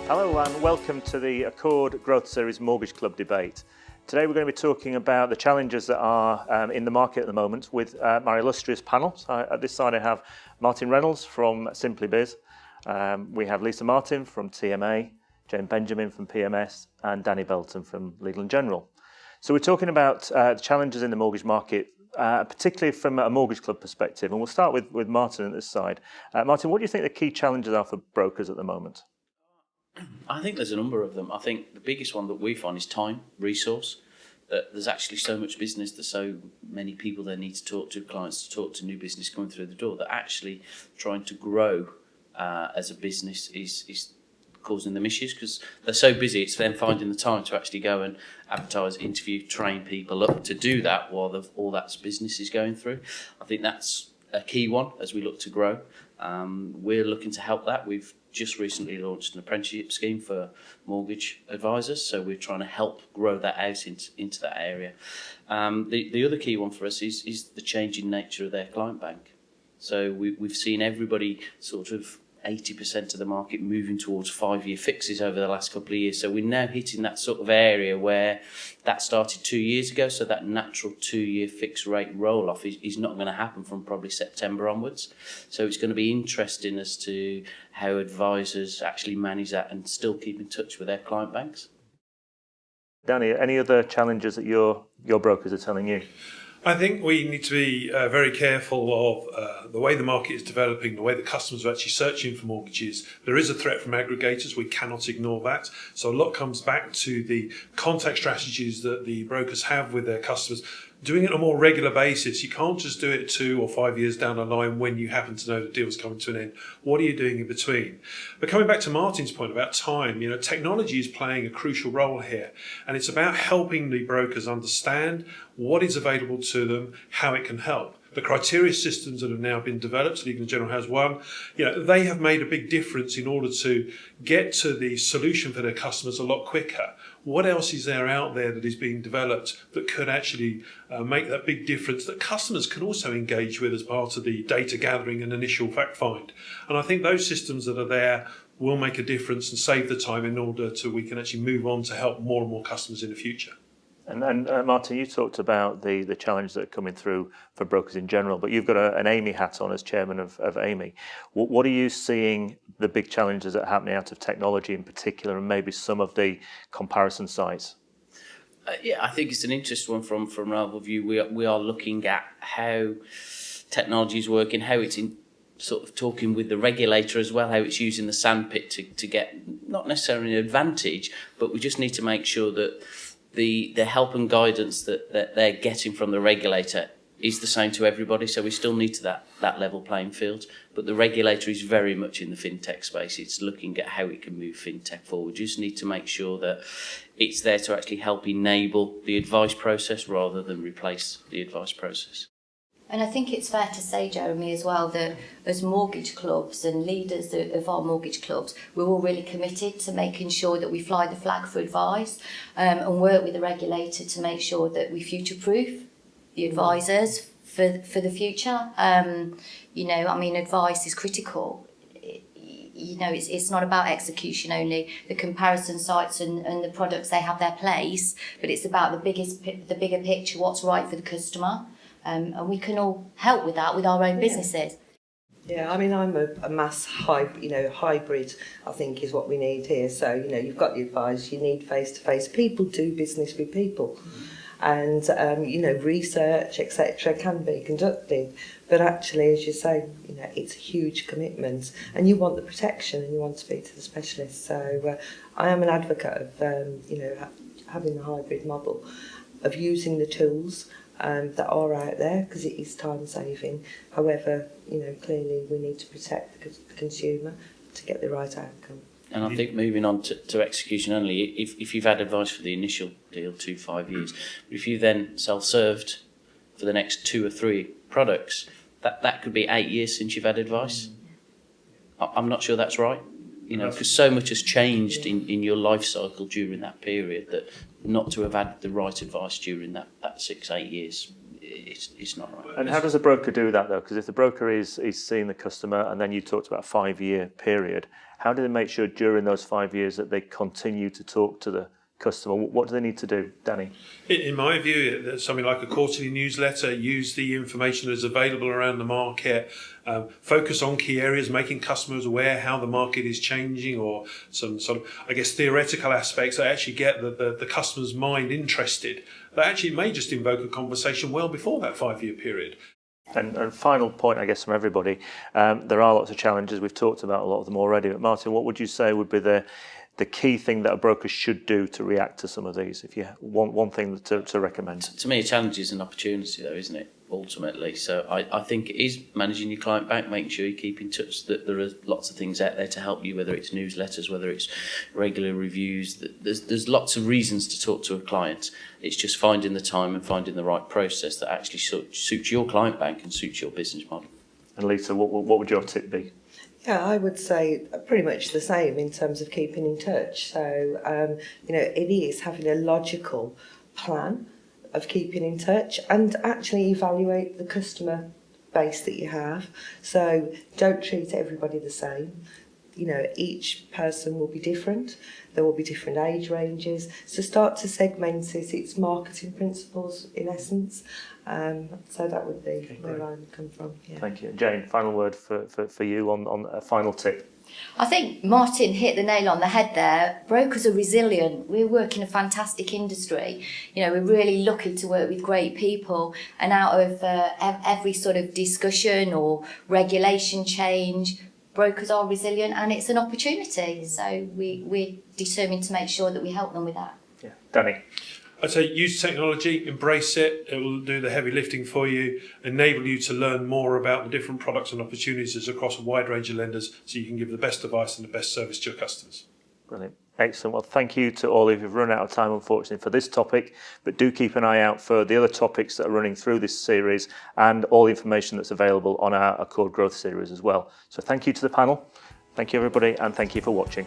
Hello and welcome to the Accord Growth Series Mortgage Club debate. Today we're going to be talking about the challenges that are in the market at the moment with my illustrious panel. So at this side I have Martin Reynolds from Simply Biz, we have Lisa Martin from TMA, Jane Benjamin from PMS and Danny Belton from Legal & General. So we're talking about the challenges in the mortgage market, particularly from a mortgage club perspective, and we'll start with Martin at this side. Martin, what do you think the key challenges are for brokers at the moment? I think there's a number of them. I think the biggest one that we find is time, resource. There's actually so much business, there's so many people they need to talk to, clients to talk to, new business coming through the door, that actually trying to grow as a business is causing them issues because they're so busy. It's them finding the time to actually go and advertise, interview, train people up to do that while all that business is going through. I think that's a key one as we look to grow. We're looking to help that. We've just recently launched an apprenticeship scheme for mortgage advisors, so we're trying to help grow that out into that area. The other key one for us is the changing nature of their client bank. So we've seen everybody sort of 80% of the market moving towards 5-year fixes over the last couple of years. So we're now hitting that sort of area where that started 2 years ago. So that natural 2-year fixed rate roll off is not going to happen from probably September onwards. So it's going to be interesting as to how advisors actually manage that and still keep in touch with their client banks. Danny, any other challenges that your brokers are telling you? I think we need to be very careful of the way the market is developing, the way the customers are actually searching for mortgages. There is a threat from aggregators. We cannot ignore that. So a lot comes back to the contact strategies that the brokers have with their customers, doing it on a more regular basis. You can't just do it 2 or 5 years down the line when you happen to know the deal's coming to an end. What are you doing in between? But coming back to Martin's point about time, technology is playing a crucial role here. And it's about helping the brokers understand what is available to them, how it can help. The criteria systems that have now been developed, Legal & General has one, they have made a big difference in order to get to the solution for their customers a lot quicker. What else is there out there that is being developed that could actually make that big difference that customers can also engage with as part of the data gathering and initial fact find? And I think those systems that are there will make a difference and save the time in order to we can actually move on to help more and more customers in the future. And Martin, you talked about the challenge that are coming through for brokers in general, but you've got an AMI hat on as chairman of AMI. What are you seeing the big challenges that are happening out of technology in particular, and maybe some of the comparison sites? I think it's an interesting one from our view. We are looking at how technology is working, how it's in sort of talking with the regulator as well, how it's using the sandpit to get not necessarily an advantage, but we just need to make sure that the help and guidance that they're getting from the regulator is the same to everybody. So we still need to that level playing field. But the regulator is very much in the fintech space. It's looking at how it can move fintech forward. We just need to make sure that it's there to actually help enable the advice process rather than replace the advice process. And I think it's fair to say, Jeremy, as well, that as mortgage clubs and leaders of our mortgage clubs, we're all really committed to making sure that we fly the flag for advice and work with the regulator to make sure that we future-proof the advisors for the future. Advice is critical. It's not about execution only, the comparison sites and the products, they have their place, but it's about the bigger picture, what's right for the customer. And we can all help with that with our own businesses. Yeah, I'm a mass hybrid, I think, is what we need here. So, you've got the advice, you need face-to-face. People do business with people. And, research, etc. can be conducted. But actually, as you say, it's a huge commitment. And you want the protection and you want to speak to the specialist. So I am an advocate of, having the hybrid model, of using the tools that are out there, because it is time saving. However, clearly we need to protect the consumer to get the right outcome. And I think moving on to execution only, if you've had advice for the initial deal 2-5 years, but if you then self-served for the next 2 or 3 products, that could be 8 years since you've had advice. I'm not sure that's right. Because so much has changed in your life cycle during that period that not to have had the right advice during that 6-8 years, it's not right. And how does a broker do that though? Because if the broker is seeing the customer, and then you talked about a 5-year period, how do they make sure during those 5 years that they continue to talk to the customer? What do they need to do, Danny? In my view, something like a quarterly newsletter, use the information that is available around the market, focus on key areas, making customers aware how the market is changing, or some sort of, I guess, theoretical aspects that actually get the customer's mind interested. That actually may just invoke a conversation well before that 5-year period. And final point, I guess, from everybody, there are lots of challenges. We've talked about a lot of them already. But Martin, what would you say would be the key thing that a broker should do to react to some of these, if you want one thing to recommend? To me, a challenge is an opportunity, though, isn't it, ultimately? So I think it is managing your client bank, making sure you keep in touch, that there are lots of things out there to help you, whether it's newsletters, whether it's regular reviews. There's lots of reasons to talk to a client. It's just finding the time and finding the right process that actually suits your client bank and suits your business model. And Lisa, what would your tip be? Yeah, I would say pretty much the same in terms of keeping in touch. So, it is having a logical plan of keeping in touch and actually evaluate the customer base that you have. So don't treat everybody the same. Each person will be different. There will be different age ranges. So start to segment it. It's marketing principles in essence. So that would be where I would come from. Yeah. Thank you. Jane, final word for you on a final tip. I think Martin hit the nail on the head there. Brokers are resilient. We work in a fantastic industry. We're really lucky to work with great people. And out of every sort of discussion or regulation change, brokers are resilient, and it's an opportunity. So we're determined to make sure that we help them with that. Yeah, Danny. I'd say use technology, embrace it. It will do the heavy lifting for you, enable you to learn more about the different products and opportunities across a wide range of lenders, so you can give the best advice and the best service to your customers. Brilliant. Excellent. Well, thank you to all of you. We've run out of time, unfortunately, for this topic, but do keep an eye out for the other topics that are running through this series and all the information that's available on our Accord Growth series as well. So thank you to the panel. Thank you, everybody, and thank you for watching.